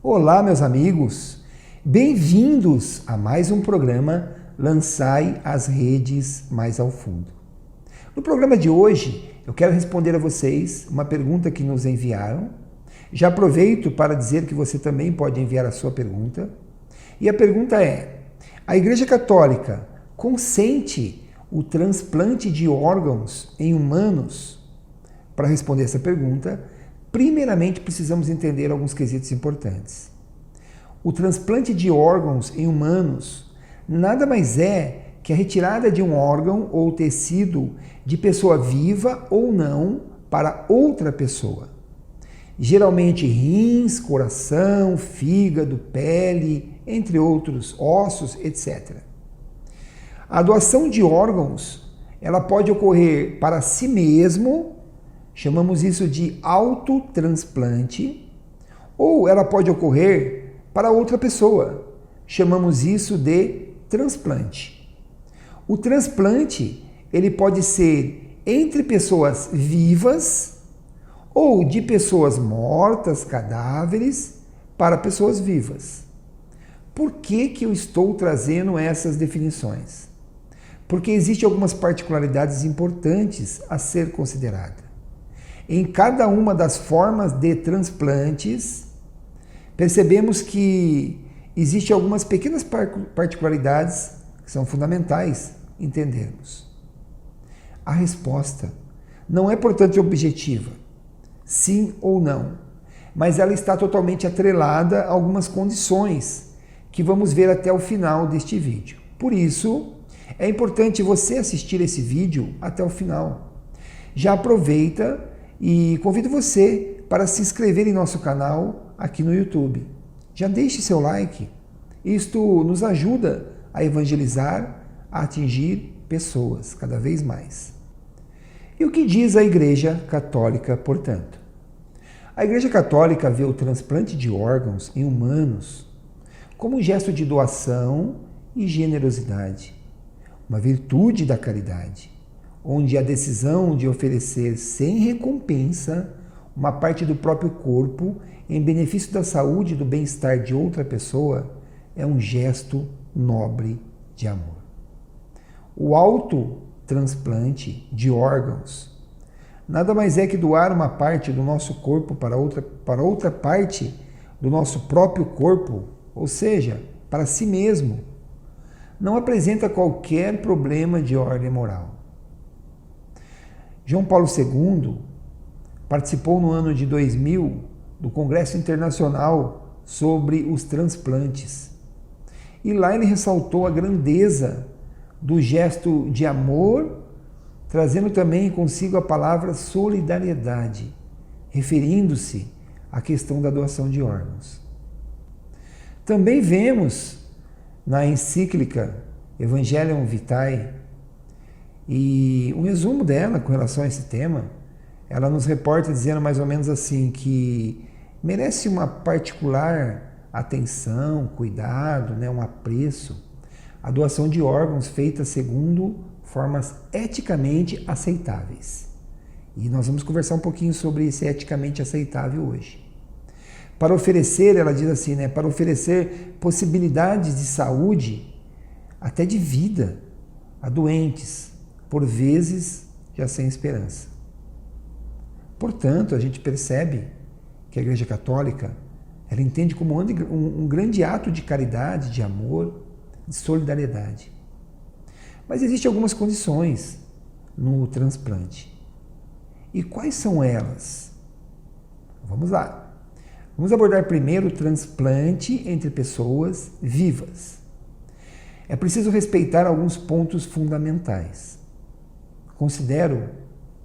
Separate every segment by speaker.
Speaker 1: Olá, meus amigos! Bem-vindos a mais um programa Lançai as Redes Mais ao Fundo. No programa de hoje, eu quero responder a vocês uma pergunta que nos enviaram. Já aproveito para dizer que você também pode enviar a sua pergunta. E a pergunta é: a Igreja Católica consente o transplante de órgãos em humanos? Para responder essa pergunta, primeiramente precisamos entender alguns quesitos importantes. O transplante de órgãos em humanos nada mais é que a retirada de um órgão ou tecido de pessoa viva ou não para outra pessoa. Geralmente rins, coração, fígado, pele, entre outros, ossos, etc. A doação de órgãos, ela pode ocorrer para si mesmo, chamamos isso de autotransplante, ou ela pode ocorrer para outra pessoa, chamamos isso de transplante. O transplante, ele pode ser entre pessoas vivas ou de pessoas mortas, cadáveres, para pessoas vivas. Por que eu estou trazendo essas definições? Porque existem algumas particularidades importantes a ser considerada. Em cada uma das formas de transplantes, percebemos que existem algumas pequenas particularidades que são fundamentais entendermos. A resposta não é, portanto, objetiva, sim ou não, mas ela está totalmente atrelada a algumas condições que vamos ver até o final deste vídeo. Por isso, é importante você assistir esse vídeo até o final. Já aproveita e convido você para se inscrever em nosso canal aqui no YouTube. Já deixe seu like. Isto nos ajuda a evangelizar, a atingir pessoas cada vez mais. E o que diz a Igreja Católica, portanto? A Igreja Católica vê o transplante de órgãos em humanos como um gesto de doação e generosidade, uma virtude da caridade, onde a decisão de oferecer sem recompensa uma parte do próprio corpo em benefício da saúde e do bem-estar de outra pessoa é um gesto nobre de amor. O autotransplante de órgãos nada mais é que doar uma parte do nosso corpo para outra parte do nosso próprio corpo, ou seja, para si mesmo. Não apresenta qualquer problema de ordem moral. João Paulo II participou no ano de 2000 do Congresso Internacional sobre os transplantes. E lá ele ressaltou a grandeza do gesto de amor, trazendo também consigo a palavra solidariedade, referindo-se à questão da doação de órgãos. Também vemos na encíclica Evangelium Vitae, e um resumo dela com relação a esse tema, ela nos reporta dizendo mais ou menos assim, que merece uma particular atenção, cuidado, um apreço, a doação de órgãos feita segundo formas eticamente aceitáveis. E nós vamos conversar um pouquinho sobre esse eticamente aceitável hoje. Para oferecer, ela diz assim, para oferecer possibilidades de saúde, até de vida, a doentes, por vezes já sem esperança. Portanto, a gente percebe que a Igreja Católica, ela entende como um grande ato de caridade, de amor, de solidariedade. Mas existem algumas condições no transplante. E quais são elas? Vamos lá. Vamos abordar primeiro o transplante entre pessoas vivas. É preciso respeitar alguns pontos fundamentais. Considero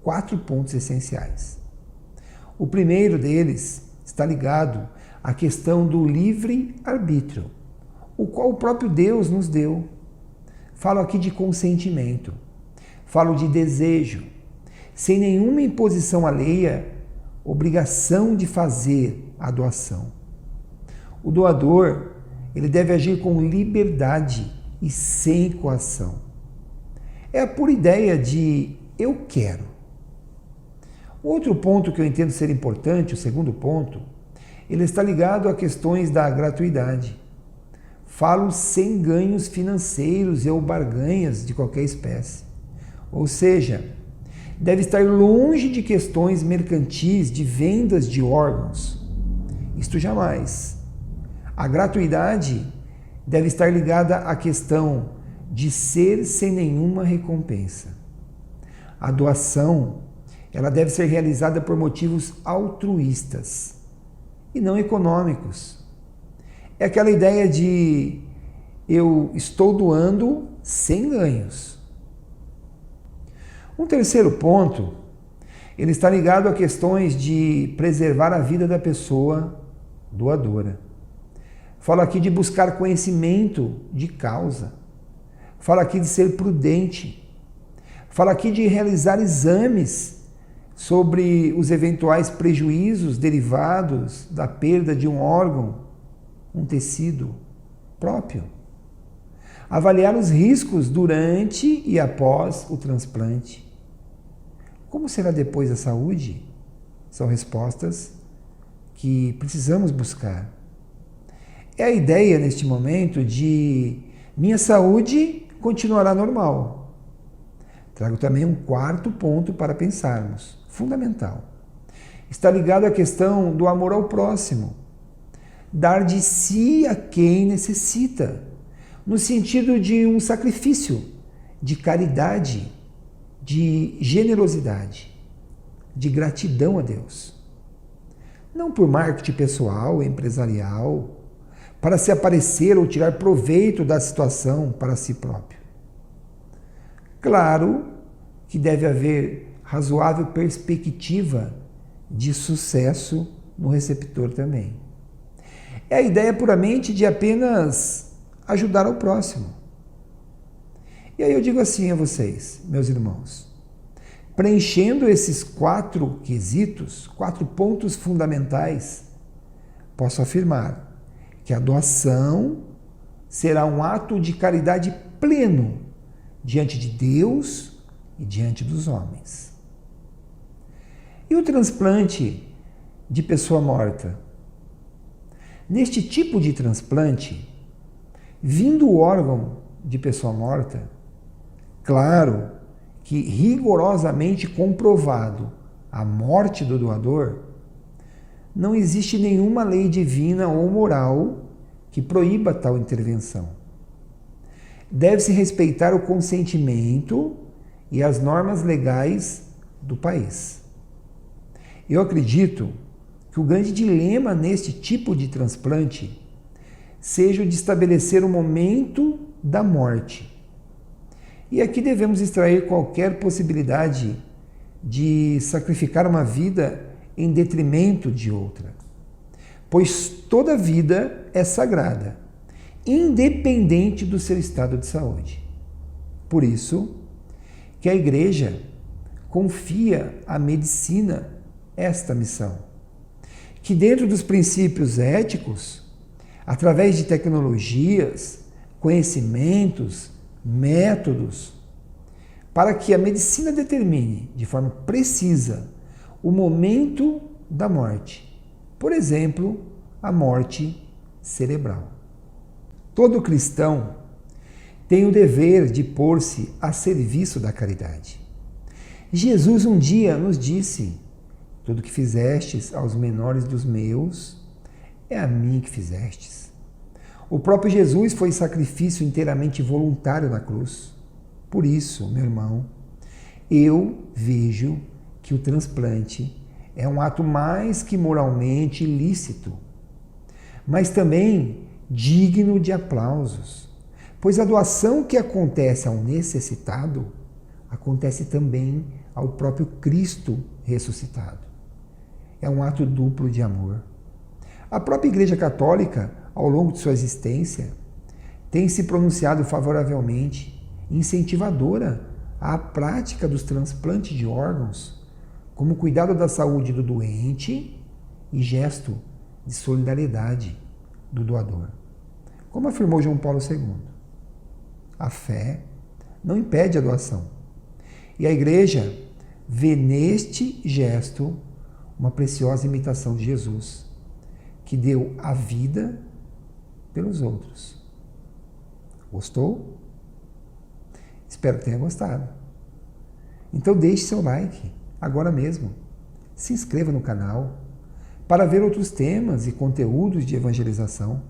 Speaker 1: 4 pontos essenciais. O primeiro deles está ligado à questão do livre-arbítrio, o qual o próprio Deus nos deu. Falo aqui de consentimento, falo de desejo, sem nenhuma imposição alheia, obrigação de fazer a doação. O doador, ele deve agir com liberdade e sem coação. É a pura ideia de eu quero. Outro ponto que eu entendo ser importante, o segundo ponto, ele está ligado a questões da gratuidade. Falo sem ganhos financeiros ou barganhas de qualquer espécie. Ou seja, deve estar longe de questões mercantis, de vendas de órgãos. Isto jamais. A gratuidade deve estar ligada à questão de ser sem nenhuma recompensa. A doação, ela deve ser realizada por motivos altruístas e não econômicos. É aquela ideia de eu estou doando sem ganhos. Um terceiro ponto, ele está ligado a questões de preservar a vida da pessoa doadora. Falo aqui de buscar conhecimento de causa. Falo aqui de ser prudente. Falo aqui de realizar exames sobre os eventuais prejuízos derivados da perda de um órgão, um tecido próprio. Avaliar os riscos durante e após o transplante. Como será depois a saúde? São respostas que precisamos buscar. É a ideia neste momento de minha saúde continuará normal. Trago também um quarto ponto para pensarmos, fundamental. Está ligado à questão do amor ao próximo. Dar de si a quem necessita, no sentido de um sacrifício, de caridade, de generosidade, de gratidão a Deus. Não por marketing pessoal, empresarial, para se aparecer ou tirar proveito da situação para si próprio. Claro que deve haver razoável perspectiva de sucesso no receptor também. É a ideia puramente de apenas ajudar ao próximo. E aí eu digo assim a vocês, meus irmãos, preenchendo esses 4 quesitos, 4 pontos fundamentais, posso afirmar que a doação será um ato de caridade pleno diante de Deus e diante dos homens. E o transplante de pessoa morta? Neste tipo de transplante, vindo o órgão de pessoa morta, claro que rigorosamente comprovado a morte do doador, não existe nenhuma lei divina ou moral que proíba tal intervenção. Deve-se respeitar o consentimento e as normas legais do país. Eu acredito que o grande dilema neste tipo de transplante seja o de estabelecer o momento da morte. E aqui devemos extrair qualquer possibilidade de sacrificar uma vida em detrimento de outra, pois toda vida é sagrada, independente do seu estado de saúde. Por isso que a Igreja confia à medicina esta missão, que dentro dos princípios éticos, através de tecnologias, conhecimentos, métodos, para que a medicina determine de forma precisa o momento da morte. Por exemplo, a morte cerebral. Todo cristão tem o dever de pôr-se a serviço da caridade. Jesus um dia nos disse: tudo que fizestes aos menores dos meus, é a mim que fizestes. O próprio Jesus foi sacrifício inteiramente voluntário na cruz. Por isso, meu irmão, eu vejo que o transplante é um ato mais que moralmente ilícito, mas também digno de aplausos, pois a doação que acontece ao necessitado acontece também ao próprio Cristo ressuscitado. É um ato duplo de amor. A própria Igreja Católica, ao longo de sua existência, tem se pronunciado favoravelmente, incentivadora à prática dos transplantes de órgãos, como cuidado da saúde do doente e gesto de solidariedade do doador. Como afirmou João Paulo II, a fé não impede a doação. E a Igreja vê neste gesto uma preciosa imitação de Jesus, que deu a vida pelos outros. Gostou? Espero que tenha gostado. Então deixe seu like agora mesmo. Se inscreva no canal para ver outros temas e conteúdos de evangelização.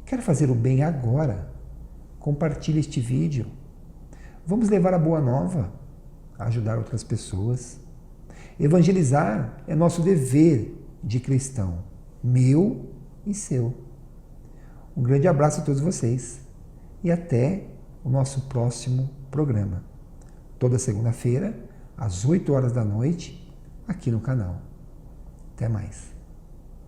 Speaker 1: Quer fazer o bem agora? Compartilhe este vídeo. Vamos levar a boa nova, a ajudar outras pessoas. Evangelizar é nosso dever de cristão, meu e seu. Um grande abraço a todos vocês e até o nosso próximo programa. Toda segunda-feira, às 8 horas da noite, aqui no canal. Até mais.